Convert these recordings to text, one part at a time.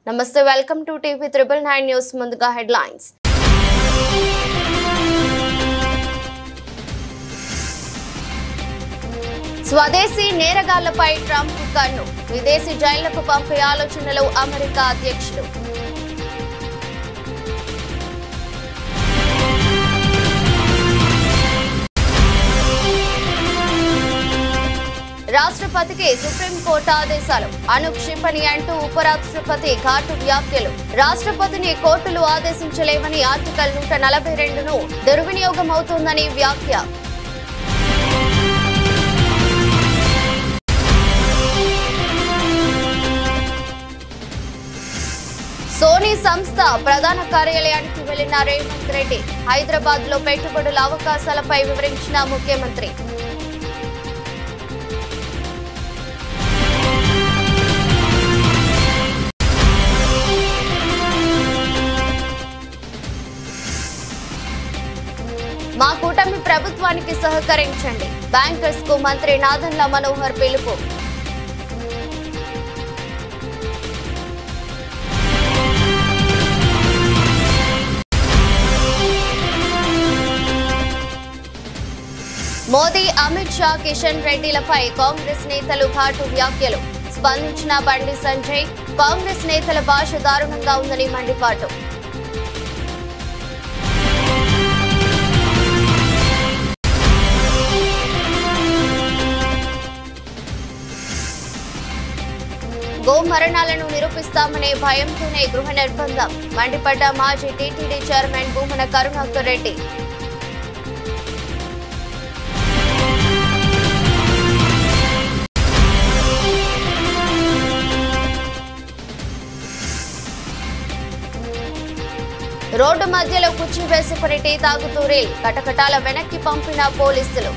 నమస్తే welcome to TV 999 news ముందుగా headlines స్వదేశీ నేరగాళ్లపై ట్రంప్ కన్ను విదేశీ జైళ్లకు పంపే ఆలోచనలో అమెరికా అధ్యక్షుడు రాష్ట్రపతికి సుప్రీంకోర్టు ఆదేశాలు అనుక్షిపణి అంటూ ఉపరాష్ట్రపతి ఘాటు వ్యాఖ్యలు రాష్ట్రపతిని కోర్టులు ఆదేశించలేవని ఆర్టికల్ 142ను దుర్వినియోగం అవుతోందని వ్యాఖ్య సోనీ సంస్థ ప్రధాన కార్యాలయానికి వెళ్లిన రేవంత్ రెడ్డి హైదరాబాద్ లో పెట్టుబడుల అవకాశాలపై వివరించిన ముఖ్యమంత్రి మా కూటమి ప్రభుత్వానికి సహకరించండి బ్యాంకర్స్ కు మంత్రి నాదెండ్ల మనోహర్ పిలుపు మోదీ అమిత్ షా కిషన్ రెడ్డిలపై కాంగ్రెస్ నేతలు ఘాటు వ్యాఖ్యలు స్పందించిన బండి సంజయ్ కాంగ్రెస్ నేతల భాష దారుణంగా ఉందని మండిపాటు గో మరణాలను నిరూపిస్తామనే భయంతోనే గృహ నిర్బంధం మండిపడ్డ మాజీ TTD chairman Bhumana Karunakar Reddy road మధ్యలో కుర్చీ వేసుకుని టీ తాగుతూ రీల్ కటకటాల వెనక్కి పంపిన పోలీసులు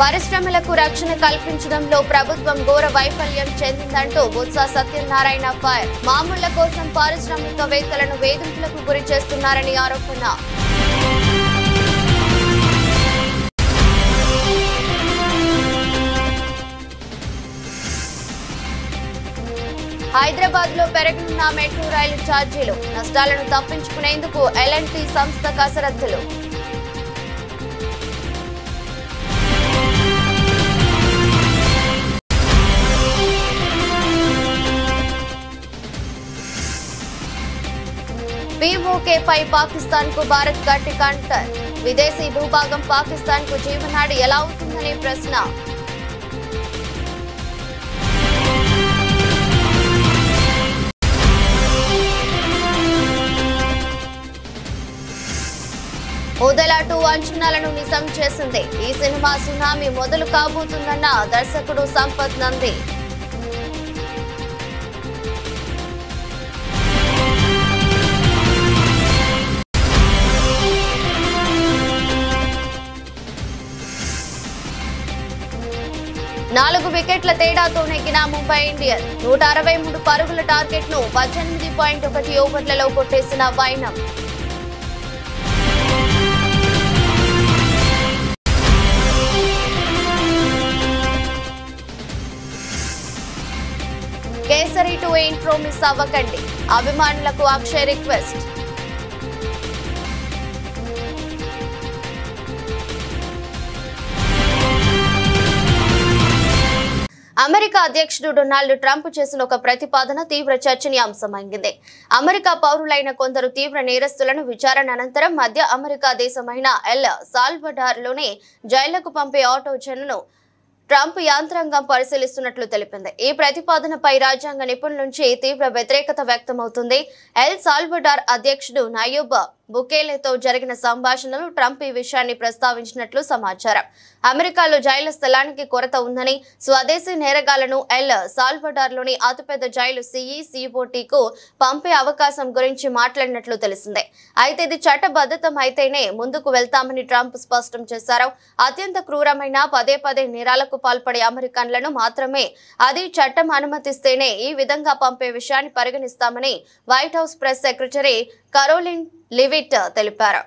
పరిశ్రమలకు రక్షణ కల్పించడంలో ప్రభుత్వం ఘోర వైఫల్యం చెందిందంటూ బొత్స సత్యనారాయణ ఫైర్ మామూళ్ల కోసం పారిశ్రామికవేత్తలను వేధింపులకు గురి చేస్తున్నారని ఆరోపణ హైదరాబాద్ లో పెరగనున్న మెట్రో రైలు ఛార్జీలు నష్టాలను తప్పించుకునేందుకు L&T సంస్థ కసరత్తులు POK పై పాకిస్తాన్ కు భారత్ గట్టి కౌంటర్ విదేశీ భూభాగం పాకిస్తాన్ కు జీవనాడి ఎలా అవుతుందనే ప్రశ్న ఓదెలా 2 అంచనాలను నిజం చేసింది ఈ సినిమా సునామీ మొదలు కాబోతుందన్న దర్శకుడు సంపత్ నంది నాలుగు వికెట్ల తేడాతో నెగ్గిన ముంబై ఇండియన్స్ 163 పరుగుల టార్గెట్ ను 18.1 ఓవర్లలో కొట్టేసిన వైనం కేసరి 2 ఇంట్రో మిస్ అవ్వకండి అభిమానులకు అక్షయ్ రిక్వెస్ట్ అమెరికా అధ్యక్షుడు డొనాల్డ్ ట్రంప్ చేసిన ఒక ప్రతిపాదన తీవ్ర చర్చనీయాంశమైంది. అమెరికా పౌరులైన కొందరు తీవ్ర నేరస్తులను విచారణ అనంతరం మధ్య అమెరికా దేశమైన ఎల్ సాల్వడార్లోని జైళ్లకు పంపే ఆలోచనను ట్రంప్ యాంత్రాంగం పరిశీలిస్తున్నట్లు తెలిపింది. ఈ ప్రతిపాదనపై రాజ్యాంగ నిపుణుల నుంచి తీవ్ర వ్యతిరేకత వ్యక్తమవుతుంది. ఎల్ సాల్వడార్ అధ్యక్షుడు నయూబ్ బుకేలేతో జరిగిన సంభాషణలు ట్రంప్ ఈ విషయాన్ని ప్రస్తావించినట్లు సమాచారం. అమెరికాలో జైలు స్థలానికి కొరత ఉందని స్వదేశీ నేరగాళ్లను ఎల్ సాల్వడార్లోని అతిపెద్ద జైలు CECOTకు పంపే అవకాశం గురించి మాట్లాడినట్లు తెలిసిందే. అయితే ఇది చట్టబద్ధతం అయితేనే ముందుకు వెళ్తామని ట్రంప్ స్పష్టం చేశారు. అత్యంత క్రూరమైన పదే పదే నేరాలకు పాల్పడే అమెరికన్లను మాత్రమే అది చట్టం అనుమతిస్తేనే ఈ విధంగా పంపే విషయాన్ని పరిగణిస్తామని White House press secretary Karoline Leavitt తెలిపారు.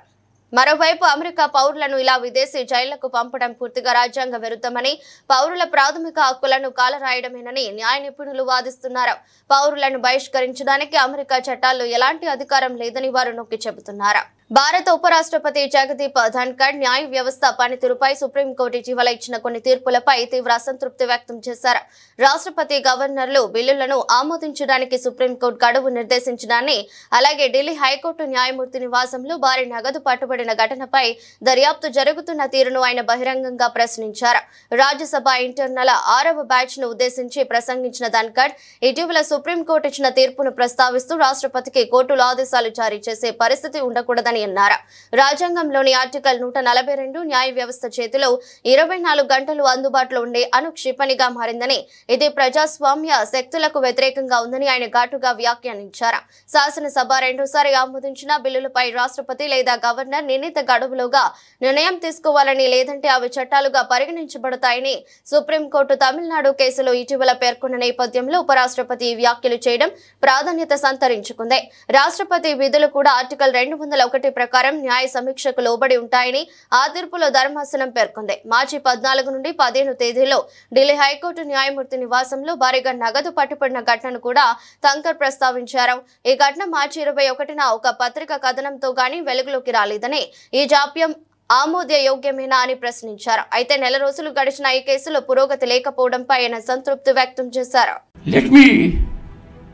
మరోవైపు అమెరికా పౌరులను ఇలా విదేశీ జైళ్లకు పంపడం పూర్తిగా రాజ్యాంగ విరుద్ధమని, పౌరుల ప్రాథమిక హక్కులను కాలరాయడమేనని న్యాయ నిపుణులు వాదిస్తున్నారు. పౌరులను బహిష్కరించడానికి అమెరికా చట్టాల్లో ఎలాంటి అధికారం లేదని వారు నొక్కి చెబుతున్నారు. భారత ఉపరాష్ట్రపతి జగదీప్ ధన్కర్ న్యాయ వ్యవస్థ పనితీరుపై సుప్రీంకోర్టు ఇటీవల ఇచ్చిన కొన్ని తీర్పులపై తీవ్ర అసంతృప్తి వ్యక్తం చేశారు. రాష్ట్రపతి, గవర్నర్లు బిల్లులను ఆమోదించడానికి సుప్రీంకోర్టు గడువు నిర్దేశించడాన్ని, అలాగే ఢిల్లీ హైకోర్టు న్యాయమూర్తి నివాసంలో భారీ నగదు పట్టుబడిన ఘటనపై దర్యాప్తు జరుగుతున్న తీరును ఆయన బహిరంగంగా ప్రశ్నించారు. రాజ్యసభ ఇంటర్నల్ 6వ బ్యాచ్ ను ఉద్దేశించి ప్రసంగించిన ధన్కర్ ఇటీవల సుప్రీంకోర్టు ఇచ్చిన తీర్పును ప్రస్తావిస్తూ రాష్ట్రపతికి కోర్టులు ఆదేశాలు జారీ చేసే పరిస్థితి ఉండకూడదని అన్నారు. రాజ్యాంగంలోని ఆర్టికల్ 142 న్యాయ వ్యవస్థ చేతిలో 24 గంటలు అందుబాటులో ఉండే అనుక్షిపణిగా మారిందని, ఇది ప్రజాస్వామ్య శక్తులకు వ్యతిరేకంగా ఉందని ఆయన ఘాటుగా వ్యాఖ్యానించారు. శాసనసభ రెండోసారి ఆమోదించిన బిల్లులపై రాష్ట్రపతి లేదా గవర్నర్ నిర్ణీత గడువులోగా నిర్ణయం తీసుకోవాలని, లేదంటే అవి చట్టాలుగా పరిగణించబడతాయని సుప్రీంకోర్టు తమిళనాడు కేసులో ఇటీవల పేర్కొన్న నేపథ్యంలో ఉపరాష్ట్రపతి ఈ వ్యాఖ్యలు చేయడం ప్రాధాన్యత సంతరించుకుంది. రాష్ట్రపతి విధులు కూడా ఆర్టికల్ 201 ప్రకారం న్యాయ సమీక్షకు లోబడి ఉంటాయని ఆ తీర్పులో ధర్మాసనం పేర్కొంది. మార్చి 14 నుండి 15 తేదీలో ఢిల్లీ హైకోర్టు న్యాయమూర్తి నివాసంలో భారీగా నగదు పట్టుబడిన ఘటనను కూడా ధన్కర్ ప్రస్తావించారు. ఈ ఘటన మార్చి 21న ఒక పత్రిక కథనంతో గానీ వెలుగులోకి రాలేదని, ఈ జాప్యం ఆమోదయోగ్యమేనా అని ప్రశ్నించారు. అయితే నెల రోజులు గడిచిన ఈ కేసులో పురోగతి లేకపోవడంపై ఆయన సంతృప్తి వ్యక్తం చేశారు. Let me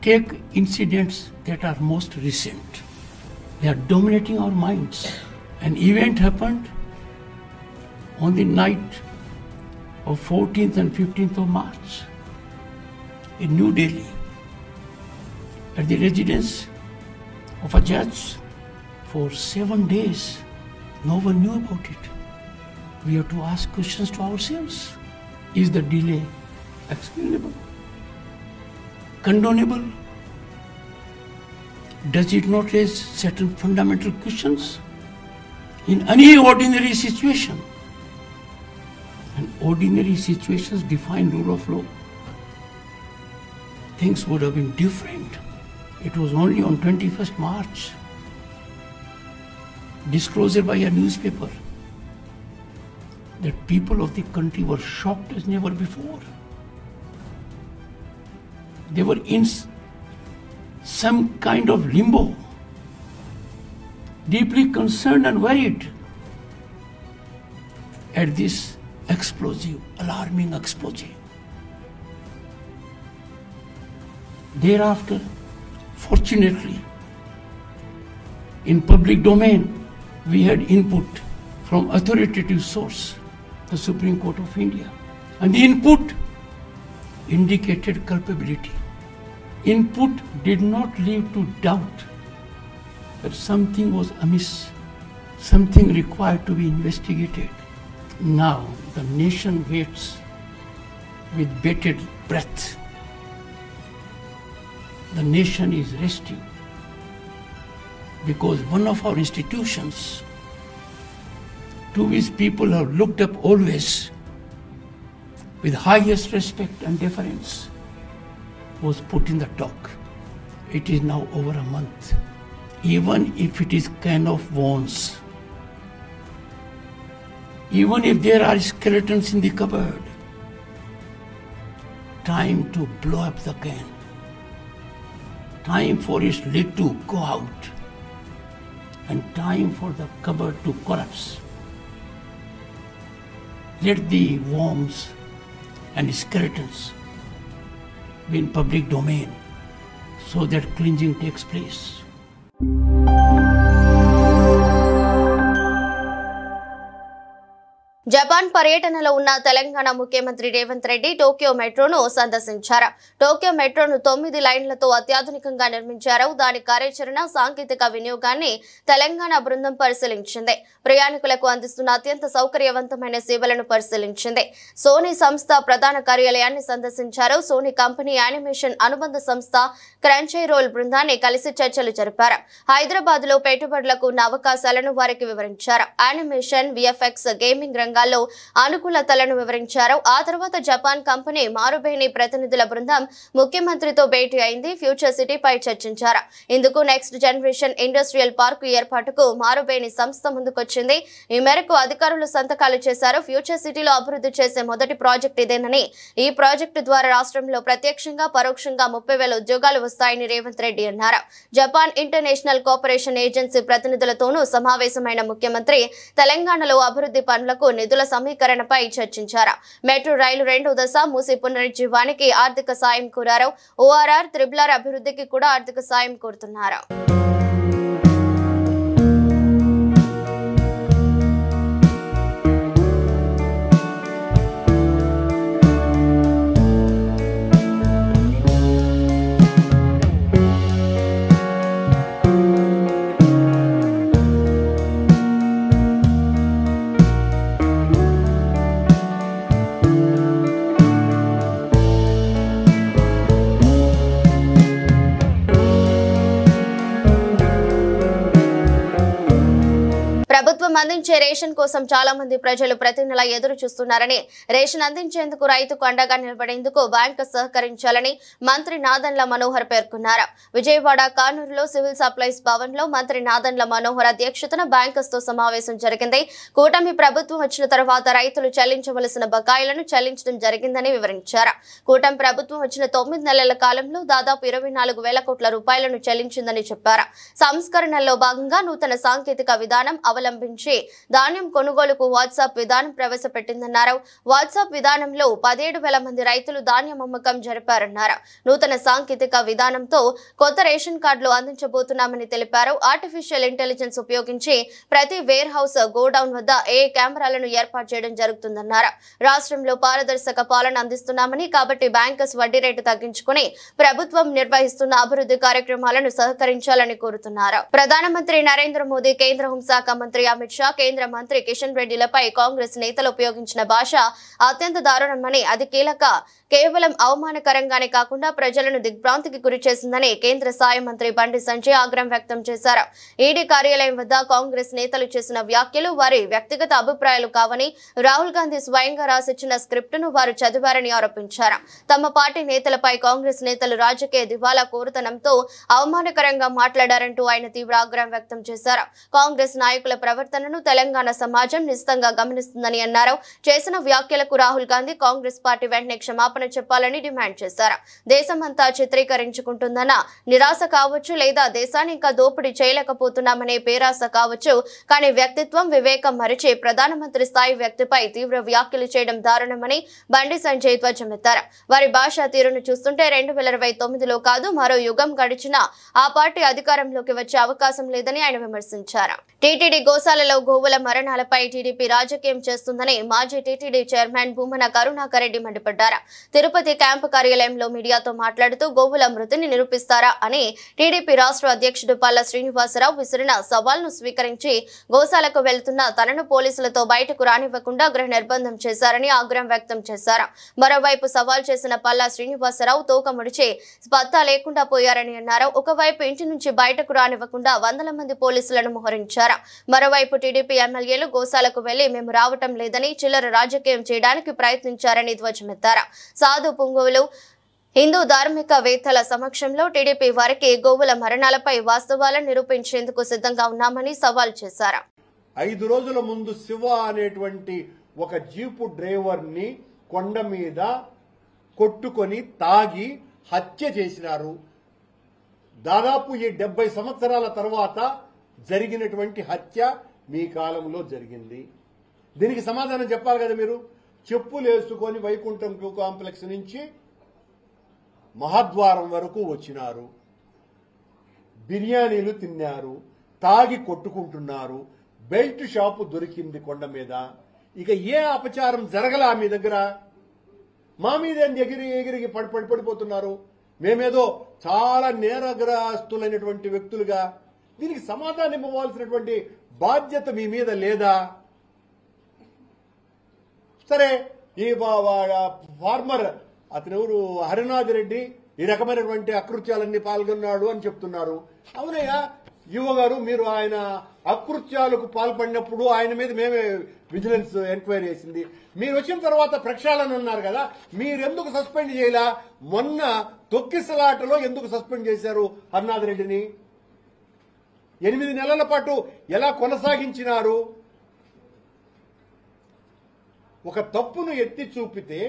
take incidents that are most recent. They are dominating our minds. An event happened on the night of 14th and 15th of March in New Delhi at the residence of a judge. For 7 days, no one knew about it. We have to ask questions to ourselves. Is the delay explainable? Condonable? Does it not raise certain fundamental questions? In any ordinary situation, and ordinary situations define rule of law, things would have been different. It was only on 21st March, disclosure by a newspaper, that people of the country were shocked as never before. They were in some kind of limbo, deeply concerned and worried at this explosive, alarming exposé. Thereafter, fortunately, in public domain, we had input from authoritative source, the Supreme Court of India, and the input indicated culpability. Input did not lead to doubt that something was amiss, something required to be investigated. Now the nation waits with bated breath. The nation is resting because one of our institutions, to which people have looked up always with highest respect and deference, was put in the dock. It is now over a month. Even if it is can of worms, even if there are skeletons in the cupboard, time to blow up the can, time for its lid to go out, and time for the cupboard to collapse. Let the worms and skeletons be in public domain so that cleansing takes place. Japan పర్యటనలో ఉన్న తెలంగాణ ముఖ్యమంత్రి Revanth Reddy Tokyo మెట్రోను సందర్శించారు. Tokyo మెట్రోను 9 లైన్లతో అత్యాధునికంగా నిర్మించారు. దాని కార్యాచరణ, సాంకేతిక వినియోగాన్ని తెలంగాణ బృందం పరిశీలించింది. ప్రయాణికులకు అందిస్తున్న అత్యంత సౌకర్యవంతమైన సేవలను పరిశీలించింది. సోనీ సంస్థ ప్రధాన కార్యాలయాన్ని సందర్శించారు. సోనీ కంపెనీ యానిమేషన్ అనుబంధ సంస్థ క్రంచైరోల్ బృందాన్ని కలిసి చర్చలు జరిపారు. హైదరాబాద్ లో పెట్టుబడులకు ఉన్న అవకాశాలను వారికి వివరించారు. యానిమేషన్, విఎఫ్ఎక్స్, గేమింగ్ రంగాల్లో రంగాల్లో అనుకూలతలను వివరించారు. ఆ తర్వాత జపాన్ కంపెనీ మారుబేని ప్రతినిధుల బృందం ముఖ్యమంత్రితో భేటీ అయింది. ఫ్యూచర్ సిటీపై చర్చించారు. ఇందుకు నెక్స్ట్ జనరేషన్ ఇండస్ట్రియల్ పార్క్ ఏర్పాటుకు మారుబేని సంస్థ ముందుకొచ్చింది. ఈ మేరకు అధికారులు సంతకాలు చేశారు. ఫ్యూచర్ సిటీలో అభివృద్ధి చేసే మొదటి ప్రాజెక్ట్ ఇదేనని, ఈ ప్రాజెక్టు ద్వారా రాష్ట్రంలో ప్రత్యక్షంగా పరోక్షంగా 30,000 ఉద్యోగాలు వస్తాయని రేవంత్ రెడ్డి అన్నారు. జపాన్ ఇంటర్నేషనల్ కోఆపరేషన్ ఏజెన్సీ ప్రతినిధులతోనూ సమావేశమైన ముఖ్యమంత్రి తెలంగాణలో అభివృద్ధి పనులకు నిధుల సమీకరణపై చర్చించారు. మెట్రో రైలు 2వ దశ మూసి పునరుజ్జీవానికి ఆర్థిక సాయం కోరారు. ఓఆర్ఆర్, త్రిబుల్ అభివృద్ధికి కూడా ఆర్థిక సాయం కోరుతున్నారు. ప్రభుత్వం అందించే రేషన్ కోసం చాలా మంది ప్రజలు ప్రతి నెల ఎదురు చూస్తున్నారని, రేషన్ అందించేందుకు రైతుకు అండగా నిలబడేందుకు బ్యాంకు సహకరించాలని మంత్రి నాదెండ్ల మనోహర్ పేర్కొన్నారు. విజయవాడ కానూరులో సివిల్ సప్లైస్ భవన్ లో మంత్రి నాదెండ్ల మనోహర్ అధ్యక్షతన బ్యాంకర్స్ తో సమావేశం జరిగింది. కూటమి ప్రభుత్వం వచ్చిన తర్వాత రైతులు చెల్లించవలసిన బకాయిలను చెల్లించడం జరిగిందని వివరించారు. కూటమి ప్రభుత్వం వచ్చిన 9 నెలల కాలంలో దాదాపు 24,000 కోట్ల రూపాయలను చెల్లించిందని చెప్పారు. సంస్కరణల్లో భాగంగా నూతన సాంకేతిక విధానం అవలంబించి ధాన్యం కొనుగోలుకు వాట్సాప్ విధానం ప్రవేశపెట్టిందన్నారు. వాట్సాప్ విధానంలో 17,000 మంది రైతులు ధాన్యం అమ్మకం జరిపారన్నారు. నూతన సాంకేతిక విధానంతో కొత్త రేషన్ కార్డులు అందించబోతున్నామని తెలిపారు. ఆర్టిఫిషియల్ ఇంటెలిజెన్స్ ఉపయోగించి ప్రతి వేర్ హౌస్, గోడౌన్ వద్ద AI కెమెరాలను ఏర్పాటు చేయడం జరుగుతుందన్నారు. రాష్ట్రంలో పారదర్శక పాలన అందిస్తున్నామని, కాబట్టి బ్యాంకర్స్ వడ్డీ రేటు తగ్గించుకుని ప్రభుత్వం నిర్వహిస్తున్న అభివృద్ధి కార్యక్రమాలను సహకరించాలని కోరుతున్నారు. ప్రధానమంత్రి నరేంద్ర మోదీ, కేంద్ర హోంశాఖ మంత్రి అమిత్ షా, కేంద్ర మంత్రి కిషన్ రెడ్డిలపై కాంగ్రెస్ నేతలు ఉపయోగించిన భాష అత్యంత దారుణమని, అది కేవలం అవమానకరంగానే కాకుండా ప్రజలను దిగ్భ్రాంతికి గురి చేసిందని కేంద్ర సాయ మంత్రి బండి సంజయ్ ఆగ్రహం వ్యక్తం చేశారు. ఈడీ కార్యాలయం వద్ద కాంగ్రెస్ నేతలు చేసిన వ్యాఖ్యలు వారి వ్యక్తిగత అభిప్రాయాలు కావని, రాహుల్ గాంధీ స్వయంగా రాసిచ్చిన స్క్రిప్టును వారు చదివారని ఆరోపించారు. తమ పార్టీ నేతలపై కాంగ్రెస్ నేతలు రాజకీయ దివాలా కోరుతనంతో అవమానకరంగా మాట్లాడారంటూ ఆయన తీవ్ర ఆగ్రహం వ్యక్తం చేశారు. కాంగ్రెస్ నాయకుల ప్రవర్తనను తెలంగాణ సమాజం నిశితంగా గమనిస్తుందని అన్నారు. చేసిన వ్యాఖ్యలకు రాహుల్ గాంధీ, కాంగ్రెస్ పార్టీ వెంటనే క్షమాపణ చెప్పాలని డిమాండ్ చేశారు. దేశమంతా చిత్రీకరించుకుంటుందన్న నిరాశ కావచ్చు, లేదా దేశాన్ని ఇంకా దోపిడీ చేయలేకపోతున్నామనే పేరాస కావచ్చు, కానీ వ్యక్తిత్వం, వివేకం మరిచి ప్రధానమంత్రి స్థాయి వ్యక్తిపై తీవ్ర వ్యాఖ్యలు చేయడం దారుణమని బండి సంజయ్ ధ్వజమెత్తారు. వారి భాషా తీరును చూస్తుంటే 2029లో కాదు, మరో యుగం గడిచినా ఆ పార్టీ అధికారంలోకి వచ్చే అవకాశం లేదని ఆయన విమర్శించారు. టీటీడీ గోశాలలో గోవుల మరణాలపై టీడీపీ రాజకీయం చేస్తుందని మాజీ టీటీడీ చైర్మన్ భూమన కరుణాకర్ రెడ్డి మండిపడ్డారు. తిరుపతి క్యాంపు కార్యాలయంలో మీడియాతో మాట్లాడుతూ గోవుల మృతిని నిరూపిస్తారా అని టీడీపీ రాష్ట్ర అధ్యక్షుడు పల్ల శ్రీనివాసరావు విసిరిన సవాల్ను స్వీకరించి గోశాలకు వెళ్తున్న తనను పోలీసులతో బయటకు రానివ్వకుండా గృహ నిర్బంధం చేశారని ఆగ్రహం వ్యక్తం చేశారు. మరోవైపు సవాల్ చేసిన పల్ల శ్రీనివాసరావు తోక ముడిచి పత్తా లేకుండా పోయారని అన్నారు. ఒకవైపు ఇంటి నుంచి బయటకు రానివ్వకుండా వందల మంది పోలీసులను మోహరించారు. మరోవైపు టీడీపీ ఎమ్మెల్యేలు గోశాలకు వెళ్లి మేము రావటం లేదని చిల్లర రాజకీయం చేయడానికి ప్రయత్నించారని ధ్వజమెత్తారు. సాధు పుంగవులు, హిందూ ధార్మికవేత్తల సమక్షంలో టీడీపీ వారికి గోవుల మరణాలపై వాస్తవాలను నిరూపించేందుకు సిద్ధంగా ఉన్నామని సవాల్ చేశారు. 5 రోజుల ముందు శివ అనేటువంటి ఒక జీపు డ్రైవర్ ని కొండ మీద కొట్టుకొని తాగి హత్య చేసినారు. దాదాపు ఈ 70 సంవత్సరాల తర్వాత జరిగినటువంటి హత్య మీ కాలంలో జరిగింది. దీనికి సమాధానం చెప్పాలి కదా మీరు. చెప్పులు వేసుకొని వైకుంఠం క్యూ కాంప్లెక్స్ నుంచి మహాద్వారం వరకు వచ్చినారు, బిర్యానీలు తిన్నారు, తాగి కొట్టుకుంటున్నారు, బెల్ట్ షాపు దొరికింది కొండ మీద. ఇక ఏ అపచారం జరగలా మీ దగ్గర? మా మీద ఎగిరికి పడిపోతున్నారు. మేమేదో చాలా నేరగ్రస్తులైనటువంటి వ్యక్తులుగా. దీనికి సమాధానం ఇవ్వవలసినటువంటి బాధ్యత మీ మీద లేదా? సరే, ఈ ఫార్మర్ అతనెవరు, హరినాథ్ రెడ్డి ఈ రకమైనటువంటి అకృత్యాలన్నీ పాల్గొన్నాడు అని చెప్తున్నారు. అవునయ్యా యువ గారు, మీరు ఆయన అకృత్యాలకు పాల్పడినప్పుడు ఆయన మీద మేమే విజిలెన్స్ ఎంక్వైరీ చేసింది. మీరు వచ్చిన తర్వాత ప్రక్షాళన అన్నారు కదా, మీరెందుకు సస్పెండ్ చేయలా? మొన్న తొక్కిసలాటలో ఎందుకు సస్పెండ్ చేశారు హర్నాథ్ రెడ్డిని? 8 నెలల పాటు ఎలా కొనసాగించినారు? ఒక తప్పును ఎత్తి చూపితే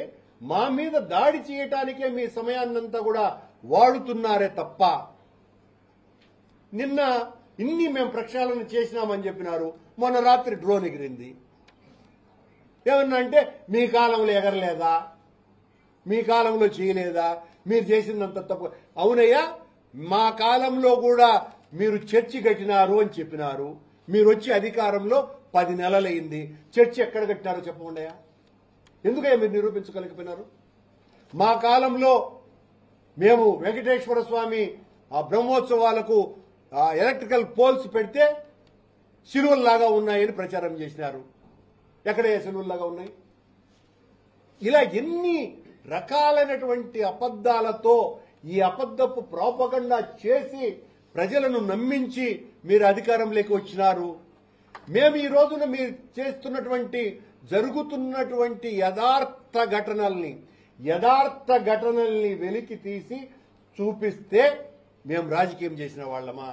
మా మీద దాడి చేయటానికే మీ సమయాన్నంతా కూడా వాడుతున్నారే తప్ప, నిన్న ఇన్ని మేము ప్రక్షాళన చేసినామని చెప్పినారు. మొన్న రాత్రి డ్రోన్ ఎగిరింది. ఏమన్నా అంటే మీ కాలంలో ఎగరలేదా, మీ కాలంలో చేయలేదా, మీరు చేసిందంత తప్పు. అవునయ్యా, మా కాలంలో కూడా మీరు చర్చి కట్టినారు అని చెప్పినారు. మీరు వచ్చి అధికారంలో 10 నెలలైంది. చర్చి ఎక్కడ కట్టినారో చెప్పకుండా ఎందుకయ్యా మీరు నిరూపించగలిగిపోయినారు? మా కాలంలో మేము వెంకటేశ్వర స్వామి ఆ బ్రహ్మోత్సవాలకు ఎలక్ట్రికల్ పోల్స్ పెడితే సిలువల్లాగా ఉన్నాయని ప్రచారం చేసినారు. ఎక్కడే సిలువల్లాగా ఉన్నాయి? ఇలా ఎన్ని రకాలైనటువంటి అబద్దాలతో ఈ అబద్ధపు ప్రాపగండా చేసి ప్రజలను నమ్మించి మీరు అధికారంలోకి వచ్చినారు. మేము ఈ రోజున మీరు చేస్తున్నటువంటి జరుగుతున్నటువంటి యథార్థ ఘటనల్ని వెలికి తీసి చూపిస్తే మేము రాజకీయం చేసిన వాళ్ళమా?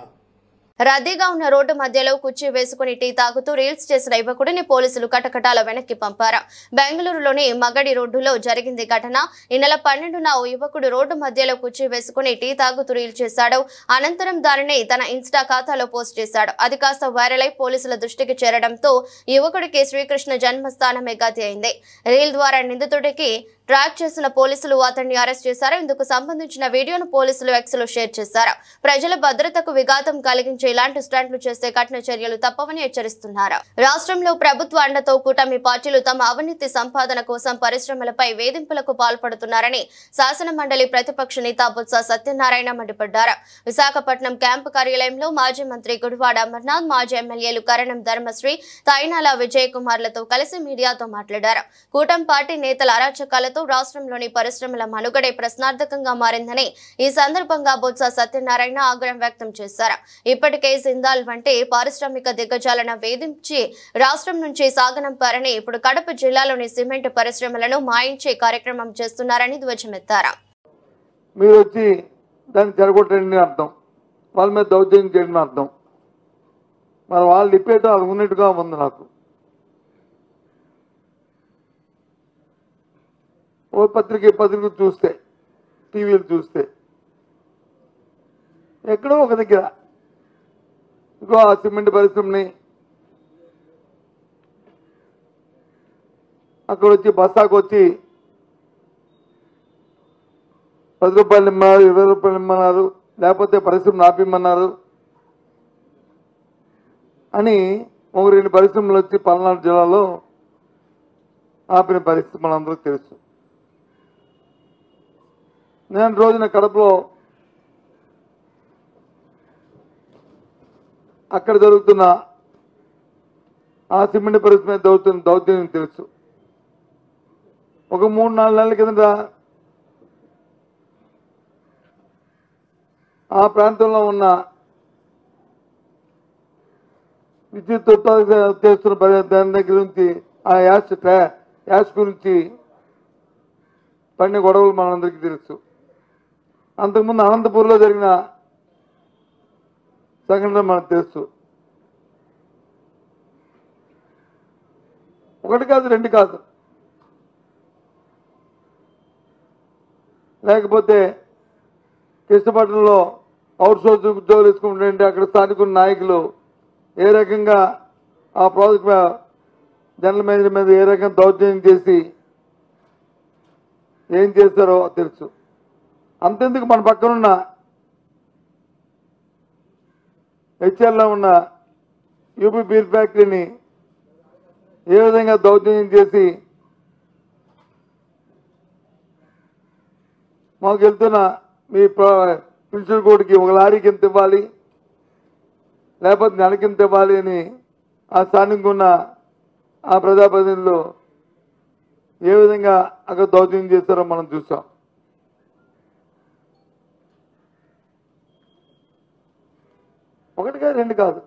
రద్దీగా ఉన్న రోడ్డు మధ్యలో కుర్చీ వేసుకుని టీ తాగుతూ రీల్స్ చేసిన యువకుడిని పోలీసులు కటకటాల వెనక్కి పంపారు. బెంగళూరులోని మగడి రోడ్డులో జరిగింది ఘటన. ఈ నెల 12న ఓ యువకుడు రోడ్డు మధ్యలో కుర్చీ వేసుకుని టీ తాగుతూ రీల్ చేశాడు. అనంతరం దానిని తన ఇన్స్టా ఖాతాలో పోస్ట్ చేశాడు. అది కాస్త వైరల్ అయి పోలీసుల దృష్టికి చేరడంతో యువకుడికి శ్రీకృష్ణ జన్మస్థానమే గతి అయింది. రీల్ ద్వారా నిందితుడికి ట్రాక్ చేసిన పోలీసులు అతన్ని అరెస్ట్ చేశారు. ఇందుకు సంబంధించిన వీడియోను పోలీసులు ఎక్స్ లో షేర్ చేశారు. ప్రజల భద్రతకు విఘాతం కలిగించే ఇలాంటి స్టంట్లు చేస్తే కఠిన చర్యలు తప్పవని హెచ్చరిస్తున్నారు. రాష్ట్రంలో ప్రభుత్వ అండతో కూటమి పార్టీలు తమ అవినీతి సంపాదన కోసం పరిశ్రమలపై వేధింపులకు పాల్పడుతున్నారని శాసన మండలి ప్రతిపక్ష నేత బొత్స సత్యనారాయణ మండిపడ్డారు. విశాఖపట్నం క్యాంపు కార్యాలయంలో మాజీ మంత్రి గుడివాడ అమర్నాథ్, మాజీ ఎమ్మెల్యేలు కరణం ధర్మశ్రీ, తైనాల విజయ్ కుమార్లతో కలిసి మీడియాతో మాట్లాడారు. కూటమి పార్టీ నేతల అరాచకాలతో రాష్ట్రంలోని పరిశ్రమల మనుగడే ప్రశ్నార్థకంగా మారిందని ఈ సందర్భంగా బొత్స సత్యనారాయణ ఆగ్రహం వ్యక్తం చేశారు. ఇప్పటికే జిందాల్ వంటి పారిశ్రామిక దిగ్గజాలను వేధించి రాష్ట్రం నుంచి సాగనంపారని, ఇప్పుడు కడప జిల్లాలోని సిమెంట్ పరిశ్రమలను మాయించే కార్యక్రమం చేస్తున్నారని ధ్వజమెత్తారు. మీరు వచ్చి దాన్ని చెరగొట్టండి అర్థం, వాళ్ళ మీద దౌర్జన్యం చేయడం అర్థం. మరి వాళ్ళు లిపేట అది ఉన్నట్టుగా ఉంది. నాకు ఓ పత్రిక చూస్తే, టీవీలు చూస్తే ఎక్కడో ఒక దగ్గర ఇంకో ఆ సిమెంట్ పరిశ్రమని అక్కడ వచ్చి బస్సాకు వచ్చి 10 రూపాయలు ఇమ్మన్నారు, 20 రూపాయలు ఇమ్మన్నారు, లేకపోతే పరిశ్రమను ఆపిమ్మన్నారు అని 1-2 పరిశ్రమలు వచ్చి పల్నాడు జిల్లాలో ఆపిన పరిస్థితి మనందరూ తెలుసు. నేను రోజున కడపలో అక్కడ జరుగుతున్న ఆ సిమెంట్ పరిశ్రమ మీద దౌర్జన్యం తెలుసు. ఒక 3-4 నెలల కిందట ఆ ప్రాంతంలో ఉన్న విద్యుత్ ఉత్పాదక చేస్తున్న దాని దగ్గర నుంచి ఆ యాష్ గురించి పడిన గొడవలు మనందరికీ తెలుసు. అంతకుముందు అనంతపూర్లో జరిగిన సంఘటన మనకు తెలుసు. 1 కాదు 2 కాదు. లేకపోతే కృష్ణపట్నంలో అవుట్ సోర్స్ ఉద్యోగులు తీసుకుంటుంటే అక్కడ స్థానిక నాయకులు ఏ రకంగా ఆ ప్రాజెక్ట్ జనరల్ మేనేజర్ మీద ఏ రకంగా దౌర్జన్యం చేసి ఏం చేస్తారో తెలుసు. అంతెందుకు మన పక్కనున్న హెచ్ఎల్లో ఉన్న యూపీ బీర్ ఫ్యాక్టరీని ఏ విధంగా దౌర్జన్యం చేసి మాకు వెళ్తున్న మీ ప్రిన్సిపల్ కోర్టుకి 1 లారీకి ఎంత ఇవ్వాలి, లేకపోతే నెలకి ఎంత ఇవ్వాలి అని ఆ స్థానికంగా ఉన్న ఆ ప్రజాప్రతినిధులు ఏ విధంగా అక్కడ దౌర్జన్యం చేస్తారో మనం చూసాం. 1 కాదు 2 కాదు.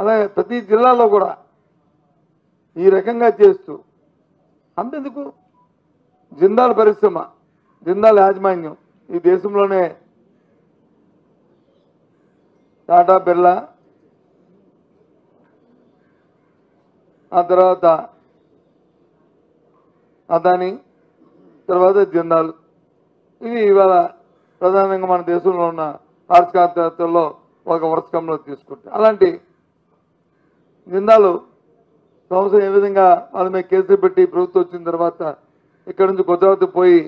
అలాగే ప్రతి జిల్లాలో కూడా ఈ రకంగా చేస్తూ అంతెందుకు జిందాల్ పరిశ్రమ, జిందాల్ యాజమాన్యం ఈ దేశంలోనే టాటా, బిర్లా, ఆ తర్వాత అదాని, తర్వాత జిందాల్, ఇవి ఇవాళ ప్రధానంగా మన దేశంలో ఉన్న ఆర్థికవేత్తల్లో ఒక వర్షకంలో తీసుకుంటే అలాంటి జిందాలు సంవత్సరం ఏ విధంగా వాళ్ళ మీద కేసులు పెట్టి ప్రభుత్వం వచ్చిన తర్వాత ఇక్కడ నుంచి గుజరాత్ పోయి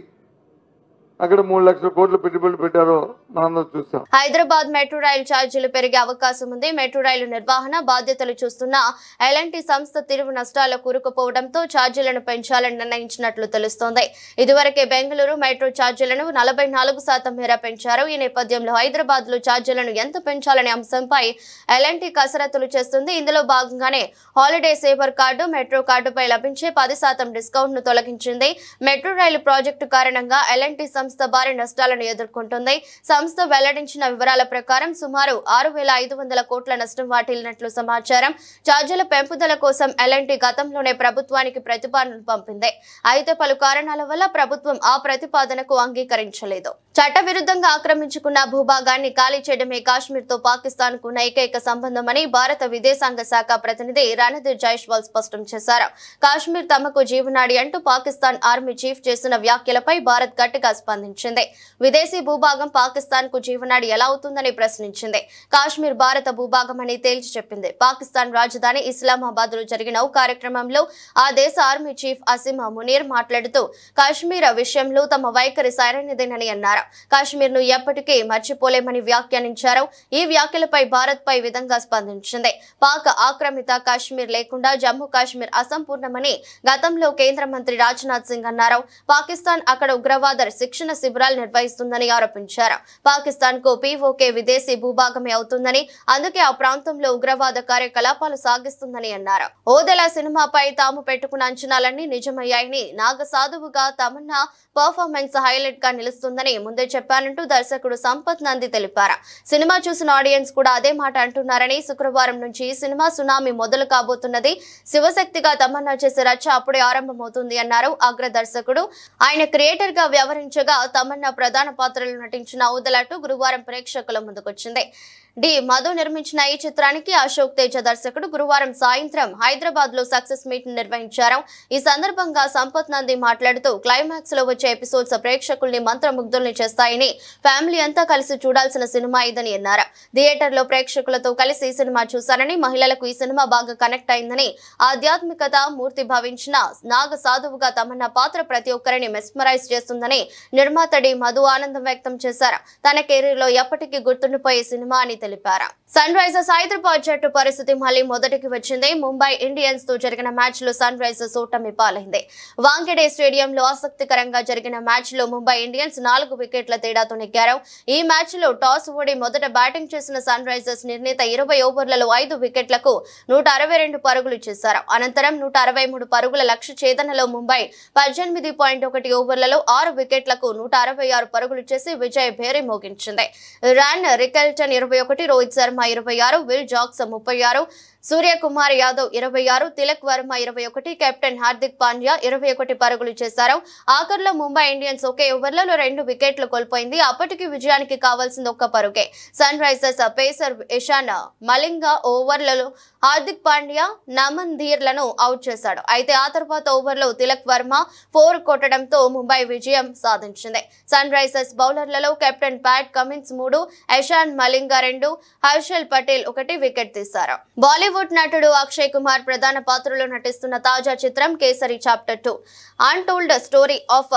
అక్కడ 3 లక్షల కోట్ల పెట్టుబడులు పెట్టారో మనందరం చూసాం. హైదరాబాద్ మెట్రో రైలు ఛార్జీలు పెరిగే అవకాశం ఉంది. మెట్రో రైలు నిర్వహణ బాధ్యతలు చూస్తున్న ఎల్ఎన్టీ సంస్థ తీవ్ర నష్టాల్లో కూరుకుపోవడంతో ఛార్జీలను పెంచాలని నిర్ణయించినట్లు తెలుస్తోంది. ఇదివరకే బెంగళూరు మెట్రో ఛార్జీలను 44% మేర పెంచారు. ఈ నేపథ్యంలో హైదరాబాద్ లో ఛార్జీలను ఎంత పెంచాలనే అంశంపై ఎల్ఎన్టీ కసరత్తులు చేస్తుంది. ఇందులో భాగంగానే హాలిడే సేవర్ కార్డు, మెట్రో కార్డుపై లభించే 10% డిస్కౌంట్ ను తొలగించింది. మెట్రో రైలు ప్రాజెక్టు కారణంగా ఎల్ఎన్టీ సంస్థ భారీ నష్టాలను ఎదుర్కొంటుంది. సంస్థ వెల్లడించిన వివరాల ప్రకారం సుమారు 6,500 కోట్ల నష్టం వాటిల్లినట్లు సమాచారం. ఛార్జీల పెంపుదల కోసం ఎల్ఎన్టీ గతంలోనే ప్రభుత్వానికి ప్రతిపాదన పంపింది. అయితే పలు కారణాల వల్ల ప్రభుత్వం ఆ ప్రతిపాదనకు అంగీకరించలేదు. చట్టవిరుద్ధంగా ఆక్రమించుకున్న భూభాగాన్ని ఖాళీ చేయడమే కాశ్మీర్ తో పాకిస్తాన్ కు ఏకైక సంబంధమని భారత విదేశాంగ శాఖ ప్రతినిధి రణధీర్ జైస్వాల్ స్పష్టం చేశారు. కాశ్మీర్ తమకు జీవనాడి అంటూ పాకిస్తాన్ ఆర్మీ చీఫ్ చేసిన వ్యాఖ్యలపై భారత్ గట్టిగా స్పందించింది. విదేశీ భూభాగం పాకిస్తాన్ కు జీవనాడి ఎలా అవుతుందని ప్రశ్నించింది. కాశ్మీర్ భారత భూభాగం అని తేల్చి చెప్పింది. పాకిస్తాన్ రాజధాని ఇస్లామాబాద్ లో జరిగిన ఓ కార్యక్రమంలో ఆ దేశ ఆర్మీ చీఫ్ అసిమా మునీర్ మాట్లాడుతూ కాశ్మీర్ విషయంలో తమ వైఖరి సరైనదేనని అన్నారు. కాశ్మీర్ ను ఎప్పటికీ మర్చిపోలేమని వ్యాఖ్యానించారు. ఈ వ్యాఖ్యలపై భారత్ పై విధంగా స్పందించింది. పాక్ ఆక్రమిత కాశ్మీర్ లేకుండా జమ్మూ కాశ్మీర్ అసంపూర్ణమని గతంలో కేంద్ర మంత్రి రాజ్నాథ్ సింగ్ అన్నారు. పాకిస్తాన్ అక్కడ ఉగ్రవాద శిక్షణ శిబిరాలు నిర్వహిస్తుందని ఆరోపించారు. పాకిస్తాన్ కు పీఓకే విదేశీ భూభాగమే అవుతుందని, అందుకే ఆ ప్రాంతంలో ఉగ్రవాద కార్యకలాపాలు సాగిస్తుందని అన్నారు. ఓదెల సినిమాపై తాము పెట్టుకున్న అంచనాలన్నీ నిజమయ్యాయని, నాగసాధువుగా తమన్నా పర్ఫార్మెన్స్ హైలైట్ గా నిలుస్తుందని ముందే చెప్పానంటూ దర్శకుడు సంపత్ నంది తెలిపారు. సినిమా చూసిన ఆడియన్స్ కూడా అదే మాట అంటున్నారని, శుక్రవారం నుంచి ఈ సినిమా సునామీ మొదలు కాబోతున్నది. శివశక్తిగా తమన్నా చేసే రచ్చ అప్పుడే ఆరంభమవుతుంది అన్నారు అగ్ర దర్శకుడు. ఆయన క్రియేటర్ గా వ్యవహరించగా తమన్నా ప్రధాన పాత్రలో నటించిన ఊదలాటు గురువారం ప్రేక్షకుల ముందుకొచ్చింది. మధు నిర్మించిన ఈ చిత్రానికి అశోక్ తేజ దర్శకుడు గురువారం సాయంత్రం హైదరాబాద్ లో సక్సెస్ మీట్ నిర్వహించారు. ఈ సందర్భంగా సంపత్ నంది మాట్లాడుతూ క్లైమాక్స్ లో వచ్చే ఎపిసోడ్స్ ప్రేక్షకుల్ని మంత్రముగ్ధుల్ని చేస్తాయని, ఫ్యామిలీ అంతా కలిసి చూడాల్సిన సినిమా ఇదని అన్నారు. థియేటర్ లో ప్రేక్షకులతో కలిసి ఈ సినిమా చూశారని, మహిళలకు ఈ సినిమా బాగా కనెక్ట్ అయిందని, ఆధ్యాత్మికత మూర్తి భావించిన నాగ సాధువుగా తమన్నా పాత్ర ప్రతి ఒక్కరిని మెస్మరైజ్ చేస్తుందని నిర్మాత మధు ఆనందం వ్యక్తం చేశారు. తన కెరీర్ లో ఎప్పటికీ గుర్తుండిపోయే సినిమా అని తెలిపారు. సన్ రైజర్స్ హైదరాబాద్ జట్టు పరిస్థితి మళ్లీ మొదటికి వచ్చింది. ముంబై ఇండియన్స్ తో జరిగిన మ్యాచ్ లో సన్ రైజర్స్ ఓటమి పాలైంది. వాంఖేడే స్టేడియంలో ఆసక్తికరంగా జరిగిన మ్యాచ్ లో ముంబై ఇండియన్స్ 4 వికెట్ల తేడాతో నెగ్గారు. ఈ మ్యాచ్ లో టాస్ ఓడి మొదట బ్యాటింగ్ చేసిన సన్ రైజర్స్ నిర్ణీత 20 ఓవర్లలో 5 వికెట్లకు 162 పరుగులు చేశారు. అనంతరం 163 పరుగుల లక్ష్య ఛేదనలో ముంబై 18.1 ఓవర్లలో 6 వికెట్లకు 166 పరుగులు చేసి విజయ భేరి మోగించింది. Ryan Rickelton 21, Rohit Sharma 26, Will Jacks 36, Suryakumar Yadav 26, Tilak Varma 21, captain Hardik Pandya 21 పరుగులు చేశారు. ఆఖర్లో ముంబై ఇండియన్స్ ఒకే ఓవర్లలో 2 వికెట్లు కోల్పోయింది. అప్పటికి విజయానికి కావాల్సింది 1 పరుగే. Sunrisers pacer Eshan Malinga ఓవర్లలో హార్దిక్ పాండ్యా, నమన్ ధీర్లను అవుట్ చేశాడు. అయితే ఆ తర్వాత ఓవర్లో తిలక్ వర్మ 4 కొట్టడంతో ముంబై విజయం సాధించింది. సన్ రైజర్స్ బౌలర్లలో captain Pat Cummins 3, Ishan Malinga 2, Harshal Patel 1 wicket తీశారు. బాలీవుడ్ నటుడు అక్షయ్ కుమార్ ప్రధాన పాత్రలో నటిస్తున్న తాజా చిత్రం Kesari chapter 2 untold story of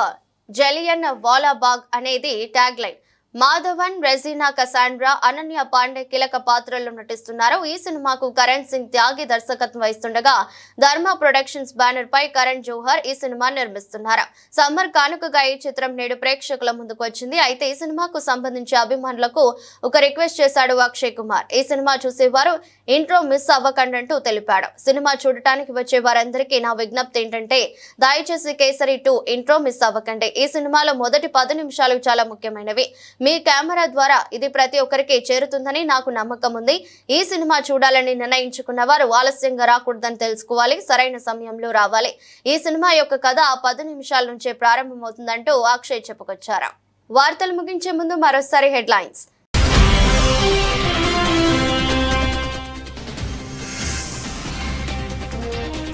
Jallian Walabagh అనేది ట్యాగ్ లైన్. మాధవన్, రెజీనా కసాండ్రా, అనన్య పాండే కీలక పాత్రల్లో నటిస్తున్నారు. ఈ సినిమాకు కరణ్ సింగ్ త్యాగి దర్శకత్వం వహిస్తుండగా ధర్మ ప్రొడక్షన్స్ బ్యానర్ పై కరణ్ జోహర్ ఈ సినిమా నిర్మిస్తున్నారు. సమ్మర్ కానుకగా ఈ చిత్రం నేడు ప్రేక్షకుల ముందుకు వచ్చింది. అయితే ఈ సినిమాకు సంబంధించి అభిమానులకు ఒక రిక్వెస్ట్ చేశాడు అక్షయ్ కుమార్. ఈ సినిమా చూసేవారు ఇంట్రో మిస్ అవ్వకండంటూ తెలిపాడు. సినిమా చూడటానికి వచ్చే వారందరికీ నా విజ్ఞప్తి ఏంటంటే దయచేసి కేసరి 2 ఇంట్రో మిస్ అవ్వకండి. ఈ సినిమాలో మొదటి 10 నిమిషాలు చాలా ముఖ్యమైనవి. మీ కెమెరా ద్వారా ఇది ప్రతి ఒక్కరికి చేరుతుందని నాకు నమ్మకం ఉంది. ఈ సినిమా చూడాలని నిర్ణయించుకున్న వారు ఆలస్యంగా రాకూడదని తెలుసుకోవాలి, సరైన సమయంలో రావాలి. ఈ సినిమా యొక్క కథ 10 నిమిషాల నుంచే ప్రారంభమవుతుందంటూ అక్షయ్ చెప్పుకొచ్చారు. వార్తలు ముగించే ముందు మరోసారి హెడ్లైన్స్.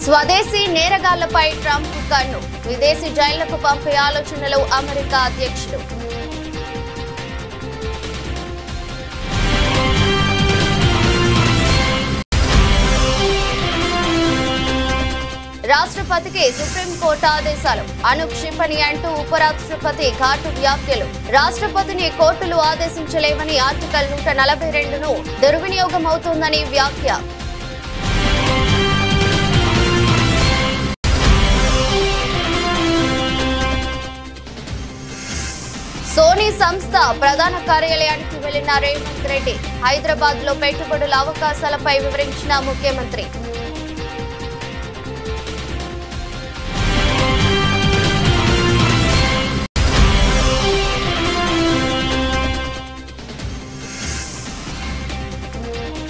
స్వదేశీ నేరగాళ్లపై ట్రంప్ కన్ను, విదేశీ జైళ్లకు పంపే ఆలోచనలో అమెరికా అధ్యక్షుడు. రాష్ట్రపతికి సుప్రీంకోర్టు ఆదేశాలు, అనుక్షిపణి అంటూ ఉపరాష్ట్రపతి ఘాటు వ్యాఖ్యలు. రాష్ట్రపతిని కోర్టులు ఆదేశించలేవని ఆర్టికల్ 142ను దుర్వినియోగం అవుతోందని వ్యాఖ్య. సోనీ సంస్థ ప్రధాన కార్యాలయానికి వెళ్లిన రేవంత్ రెడ్డి, హైదరాబాద్ లో పెట్టుబడుల అవకాశాలపై వివరించిన ముఖ్యమంత్రి.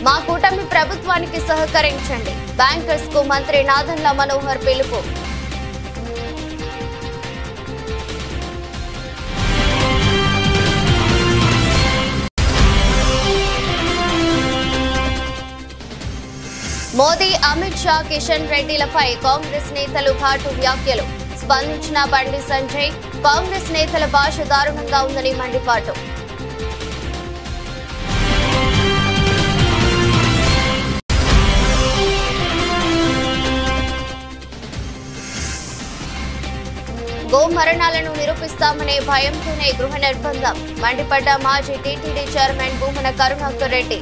మా కూటమి ప్రభుత్వానికి సహకరించండి, బ్యాంకర్స్ కు మంత్రి నాదెండ్ల మనోహర్ పిలుపు. మోదీ, అమిత్ షా, కిషన్ రెడ్డిలపై కాంగ్రెస్ నేతలు ఘాటు వ్యాఖ్యలు. స్పందించిన బండి సంజయ్, కాంగ్రెస్ నేతల భాష దారుణంగా ఉందని మండిపాటు. గో మరణాలను నిరూపిస్తామనే భయంతోనే గృహ నిర్బంధం, మండిపడ్డ మాజీ TTD chairman Bhumana Karunakar Reddy.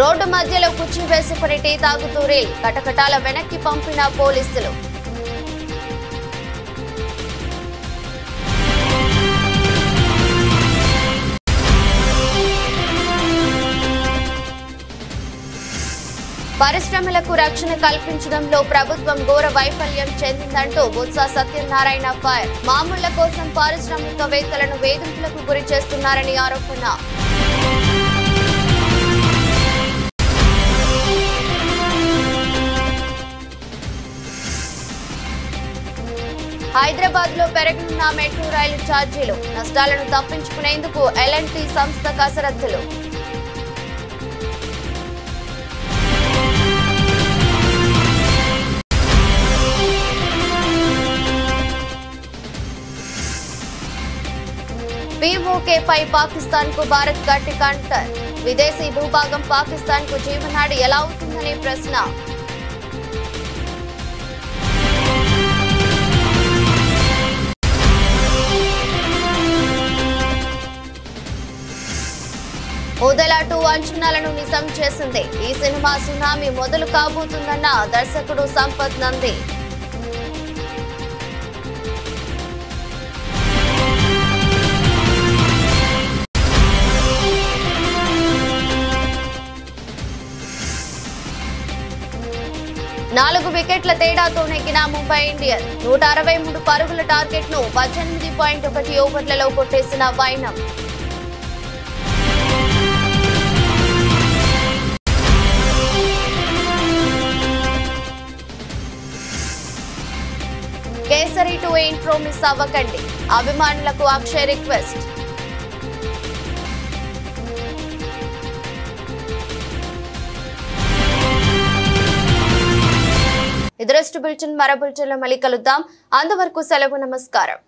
Road మధ్యలో కుర్చీ వేసుకుని టీ తాగుతూ రీల్, కటకటాల వెనక్కి పంపిన పోలీసులు. పరిశ్రమలకు రక్షణ కల్పించడంలో ప్రభుత్వం ఘోర వైఫల్యం చెందిందంటూ బొత్స సత్యనారాయణ ఫైర్. మామూళ్ల కోసం పారిశ్రామికవేత్తలను వేధింపులకు గురి చేస్తున్నారని ఆరోపణ. హైదరాబాద్ లో పెరగనున్న మెట్రో రైలు ఛార్జీలు, నష్టాలను తప్పించుకునేందుకు L&T సంస్థ కసరత్తులు. POK పై పాకిస్తాన్ కు భారత్ గట్టి కౌంటర్, విదేశీ భూభాగం పాకిస్తాన్ కు జీవనాడి ఎలా అవుతుందనే ప్రశ్న. ఓదెలా 2 అంచనాలను నిజం చేసింది. ఈ సినిమా సునామీ మొదలు కాబోతుందన్న దర్శకుడు సంపత్ నంది. నాలుగు వికెట్ల తేడాతో నెగ్గిన ముంబై ఇండియన్స్ 163 పరుగుల టార్గెట్ ను 18.1 ఓవర్లలో కొట్టేసిన వైనం. కేసరి 2 ఇంట్రో మిస్ అవ్వకండి, అభిమానులకు అక్షయ్ రిక్వెస్ట్. ఇదరస్ట్ బులెటిన్ మరో బులెటిన్లో మళ్ళీ కలుద్దాం. అంతవరకు సెలవు, నమస్కారం.